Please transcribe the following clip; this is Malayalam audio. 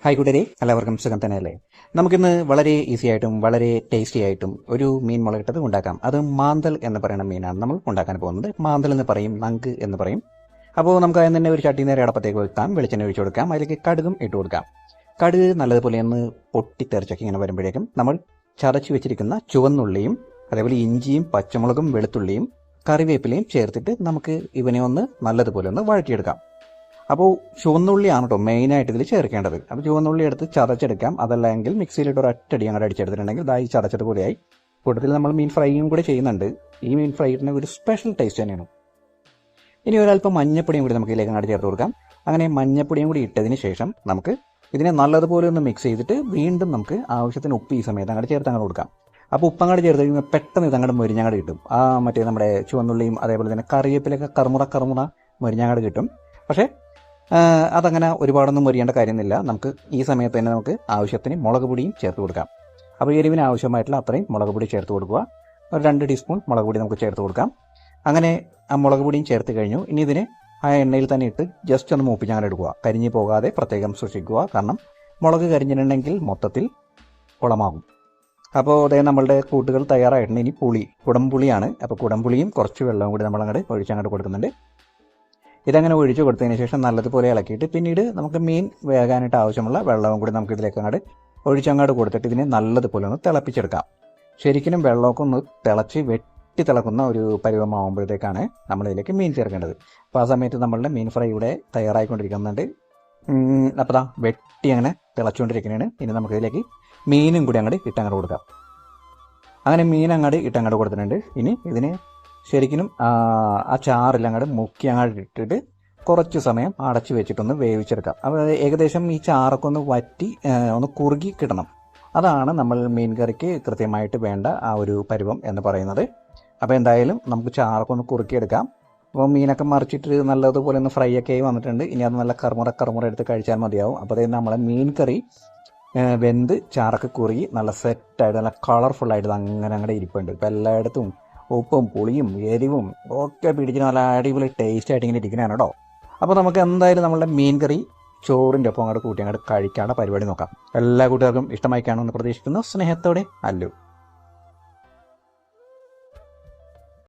ഹായ് കൂട്ടരെ, എല്ലാവർക്കും സുഖം തന്നെയല്ലേ? നമുക്കിന്ന് വളരെ ഈസി ആയിട്ടും വളരെ ടേസ്റ്റി ആയിട്ടും ഒരു മീൻ മുളകിട്ടത് ഉണ്ടാക്കാം. അത് മാന്തൽ എന്ന് പറയുന്ന മീനാണ് നമ്മൾ ഉണ്ടാക്കാൻ പോകുന്നത്. മാന്തൽ എന്ന് പറയും, നങ്ക് എന്ന് പറയും. അപ്പോൾ നമുക്ക് അതിന് തന്നെ ഒരു ചട്ടി നേരെ അടപ്പത്തേക്ക് വെക്കാം, വെളിച്ചെണ്ണ ഒഴിച്ചു കൊടുക്കാം, അതിലേക്ക് കടുകും ഇട്ട് കൊടുക്കാം. കടുക് നല്ലതുപോലെ ഒന്ന് പൊട്ടിത്തെറിച്ചൊക്കെ ഇങ്ങനെ വരുമ്പോഴേക്കും നമ്മൾ ചതച്ചു വെച്ചിരിക്കുന്ന ചുവന്നുള്ളിയും അതേപോലെ ഇഞ്ചിയും പച്ചമുളകും വെളുത്തുള്ളിയും കറിവേപ്പിലയും ചേർത്തിട്ട് നമുക്ക് ഇവനെ ഒന്ന് നല്ലതുപോലെ ഒന്ന് വഴറ്റിയെടുക്കാം. അപ്പോൾ ചുവന്നുള്ളിയാണ് കേട്ടോ മെയിനായിട്ട് ഇതിൽ ചേർക്കേണ്ടത്. അപ്പോൾ ചുവന്നുള്ളി എടുത്ത് ചതച്ചെടുക്കാം. അതല്ലെങ്കിൽ മിക്സിയിലിട്ട് ഒരു ഒറ്റടി അങ്ങോട്ട് അടിച്ചെടുത്തിട്ടുണ്ടെങ്കിൽ ഇതായി ചതച്ചത് പോലെയായി. കൂട്ടത്തിൽ നമ്മൾ മീൻ ഫ്രൈയും കൂടെ ചെയ്യുന്നുണ്ട്. ഈ മീൻ ഫ്രൈയിന് ഒരു സ്പെഷ്യൽ ടേസ്റ്റ് തന്നെയാണ്. ഇനി ഒരല്പം മഞ്ഞപ്പൊടിയും കൂടി നമുക്ക് ഇതിലേക്ക് അങ്ങോട്ട് ചേർത്ത് കൊടുക്കാം. അങ്ങനെ മഞ്ഞപ്പൊടിയും കൂടി ഇട്ടതിന് ശേഷം നമുക്ക് ഇതിനെ നല്ലതുപോലെ ഒന്ന് മിക്സ് ചെയ്തിട്ട് വീണ്ടും നമുക്ക് ആവശ്യത്തിന് ഉപ്പ് ഈ സമയത്ത് അങ്ങോട്ട് ചേർത്ത് അങ്ങോട്ട് കൊടുക്കാം. അപ്പോൾ ഉപ്പങ്ങാട് ചേർത്ത് കഴിയുമ്പോൾ പെട്ടെന്ന് ഇതങ്ങോട്ട് മുരിഞ്ഞങ്ങോട്ട് കിട്ടും. മറ്റേ നമ്മുടെ ചുവന്നുള്ളിയും അതേപോലെ തന്നെ കറിവേപ്പിലൊക്കെ കറുമുറ മുരിഞ്ഞങ്ങോട്ട് കിട്ടും. പക്ഷേ അതങ്ങനെ ഒരുപാടൊന്നും മൊരിയേണ്ട കാര്യമൊന്നുമില്ല. നമുക്ക് ഈ സമയത്ത് തന്നെ നമുക്ക് ആവശ്യത്തിന് മുളക് പൊടിയും ചേർത്ത് കൊടുക്കാം. അപ്പോൾ എരിവിന് ആവശ്യമായിട്ടുള്ള അത്രയും മുളക് പൊടി ചേർത്ത് കൊടുക്കുക. ഒരു 2 ടീസ്പൂൺ മുളക് പൊടി നമുക്ക് ചേർത്ത് കൊടുക്കാം. അങ്ങനെ ആ മുളക് പൊടിയും ചേർത്ത് കഴിഞ്ഞു. ഇനി ഇതിനെ ആ എണ്ണയിൽ തന്നെ ഇട്ട് ജസ്റ്റ് ഒന്ന് മൂപ്പിച്ച് അങ്ങനെ എടുക്കുക. കരിഞ്ഞു പോകാതെ പ്രത്യേകം സൂക്ഷിക്കുക. കാരണം മുളക് കരിഞ്ഞിട്ടുണ്ടെങ്കിൽ മൊത്തത്തിൽ കുളമാകും. അപ്പോൾ അതേ നമ്മളുടെ കൂട്ടുകൾ തയ്യാറായിട്ടുണ്ട്. ഇനി കുടംപുളിയാണ്. അപ്പോൾ കുടംപുളിയും കുറച്ച് വെള്ളവും കൂടി നമ്മളങ്ങോട്ട് ഒഴിച്ചങ്ങോട്ട് കൊടുക്കുന്നുണ്ട്. ഇതങ്ങനെ ഒഴിച്ചു കൊടുത്തതിന് ശേഷം നല്ലതുപോലെ ഇളക്കിയിട്ട് പിന്നീട് നമുക്ക് മീൻ വേകാനായിട്ട് ആവശ്യമുള്ള വെള്ളവും കൂടി നമുക്ക് ഇതിലേക്ക് അങ്ങോട്ട് ഒഴിച്ചങ്ങോട്ട് കൊടുത്തിട്ട് ഇതിനെ നല്ലതുപോലെ ഒന്ന് തിളപ്പിച്ചെടുക്കാം. ശരിക്കും വെള്ളമൊക്കെ ഒന്ന് തിളച്ച് വെട്ടി തിളക്കുന്ന ഒരു പരുവമാകുമ്പോഴത്തേക്കാണ് നമ്മളിതിലേക്ക് മീൻ ചേർക്കേണ്ടത്. അപ്പോൾ ആ സമയത്ത് നമ്മളുടെ മീൻ ഫ്രൈ ഇവിടെ തയ്യാറായിക്കൊണ്ടിരിക്കുന്നുണ്ട്. അപ്പോൾ വെട്ടി അങ്ങനെ തിളച്ചുകൊണ്ടിരിക്കുന്നതാണ്. ഇനി നമുക്കിതിലേക്ക് മീനും കൂടി അങ്ങോട്ട് ഇട്ടങ്ങോട്ട് കൊടുക്കാം. അങ്ങനെ മീൻ അങ്ങോട്ട് ഇട്ടങ്ങോട്ട് കൊടുത്തിട്ടുണ്ട്. ഇനി ഇതിനെ ശരിക്കും ആ ചാറിൽ അങ്ങോട്ട് മുക്കി അങ്ങോട്ട് ഇട്ടിട്ട് കുറച്ച് സമയം അടച്ചു വെച്ചിട്ടൊന്ന് വേവിച്ചെടുക്കാം. അപ്പോൾ ഏകദേശം ഈ ചാറൊക്കെ ഒന്ന് വറ്റി ഒന്ന് കുറുകി കിട്ടണം. അതാണ് നമ്മൾ മീൻ കറിക്ക് കൃത്യമായിട്ട് വേണ്ട ആ ഒരു പരുവം എന്ന് പറയുന്നത്. അപ്പോൾ എന്തായാലും നമുക്ക് ചാറൊക്കെ ഒന്ന് കുറുക്കിയെടുക്കാം. അപ്പോൾ മീനൊക്കെ മറിച്ചിട്ട് നല്ലതുപോലെ ഒന്ന് ഫ്രൈ ഒക്കെ ആയി വന്നിട്ടുണ്ട്. ഇനി അത് നല്ല കറുമുറ എടുത്ത് കഴിച്ചാൽ മതിയാവും. അപ്പോൾ അതായത് നമ്മളെ മീൻ കറി വെന്ത് ചാറൊക്കെ കുറുകി നല്ല സെറ്റായിട്ട് നല്ല കളർഫുള്ളായിട്ട് അങ്ങനെ ഇരിപ്പുണ്ട്. ഇപ്പോൾ എല്ലായിടത്തും ഉപ്പും പുളിയും എരിവും ഒക്കെ പിടിച്ച് നല്ല അടിപൊളി ടേസ്റ്റ് ആയിട്ട് ഇങ്ങനെ ഇരിക്കുന്നതാണ് കേട്ടോ. അപ്പോൾ നമുക്ക് എന്തായാലും നമ്മളുടെ മീൻ കറി ചോറിൻ്റെ ഒപ്പം അങ്ങോട്ട് കൂട്ടി അങ്ങോട്ട് കഴിക്കാനുള്ള പരിപാടി നോക്കാം. എല്ലാ കൂട്ടുകാർക്കും ഇഷ്ടമായി കാണുമെന്ന് പ്രതീക്ഷിക്കുന്നു. സ്നേഹത്തോടെ അല്ലു.